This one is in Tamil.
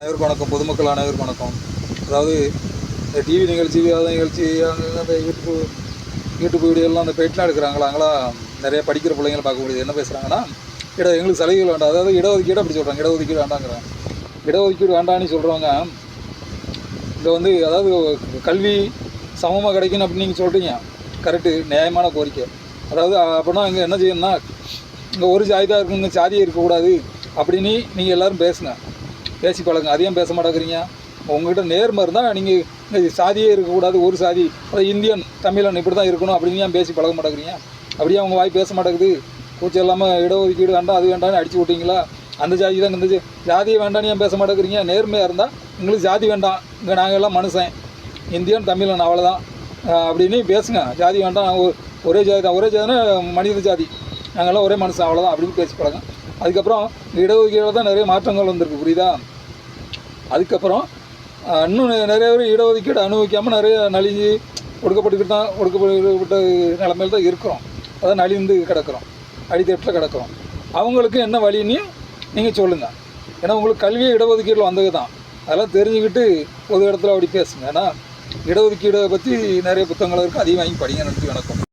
அனைவருக்கும் வணக்கம். பொதுமக்கள் அனைவருக்கும் வணக்கம். அதாவது இந்த டிவி நிகழ்ச்சி, விவாத நிகழ்ச்சி, அந்த யூடியூப் வீடியோலாம் அந்த பேட்டெலாம் எடுக்கிறாங்களா, அங்கெல்லாம் நிறைய படிக்கிற பிள்ளைங்களை பார்க்க முடியுது. என்ன பேசுகிறாங்கன்னா, எங்களுக்கு சலுகைகள் வேண்டாம், அதாவது இடஒதுக்கீடு அப்படி சொல்கிறாங்க. இடஒதுக்கீடு வேண்டாங்கிறாங்க. இடஒதுக்கீடு வேண்டான்னு சொல்கிறவங்க இங்கே வந்து அதாவது கல்வி சமமாக கிடைக்கணும் அப்படின்னு நீங்கள் சொல்கிறீங்க. கரெக்டு, நியாயமான கோரிக்கை. அதாவது அப்படின்னா இங்கே என்ன செய்யணும்னா, இங்கே ஒரு ஜாதி தான் இருக்குங்க, சாதியே இருக்கக்கூடாது அப்படின்னு நீங்கள் எல்லோரும் பேசுங்க, பேசி பழங்க. அதையும் பேச மாட்டேங்கிறீங்க. உங்கள்கிட்ட நேர்மை இருந்தால் நீங்கள் இங்கே சாதியே இருக்கக்கூடாது, ஒரு சாதி, அதாவது இந்தியன் தமிழன் இப்படி தான் இருக்கணும் அப்படின்னு ஏன் பேசி பழக மாட்டேங்கிறீங்க? அப்படியே அவங்க வாய் பேச மாட்டேங்குது. கூச்சம் இல்லாமல் இடஒதுக்கீடு வேண்டாம், அது வேண்டாம்னு அடிச்சு விட்டீங்களா? அந்த ஜாதி தான் இந்த ஜாதியை வேண்டான்னு ஏன் பேச மாட்டேங்கிறீங்க? நேர்மையாக இருந்தால் உங்களுக்கு ஜாதி வேண்டாம், இங்கே நாங்கள் எல்லாம் மனுஷன், இந்தியன் தமிழன் அவ்வளோதான் அப்படின்னு பேசுங்க. ஜாதி வேண்டாம், ஒரே ஜாதி தான், ஒரே ஜாதினா மனித ஜாதி, நாங்கள்லாம் ஒரே மனுஷன் அவ்வளோதான் அப்படின்னு பேசி பழங்க. அதுக்கப்புறம் இடஒதுக்கீடு தான் நிறைய மாற்றங்கள் வந்திருக்கு, புரியுதா? அதுக்கப்புறம் இன்னும் நிறைய பேர் இடஒதுக்கீடு அனுபவிக்காமல் நிறைய நலிஞ்சு ஒடுக்கப்பட்ட நிலைமையில் தான் இருக்கிறோம். அதான் நலிந்து கிடக்கிறோம், அடித்தட்டில் கிடக்கிறோம். அவங்களுக்கு என்ன வழின்னு நீங்கள் சொல்லுங்கள். ஏன்னா உங்களுக்கு கல்வியை இடஒதுக்கீட்டில் வந்தது தான், அதெல்லாம் தெரிஞ்சுக்கிட்டு பொது இடத்துல அப்படி பேசுங்க. ஏன்னா இடஒதுக்கீடை பற்றி நிறைய புத்தகங்கள் இருக்குது, அதையும் வாங்கி படிங்க. நன்றி, வணக்கம்.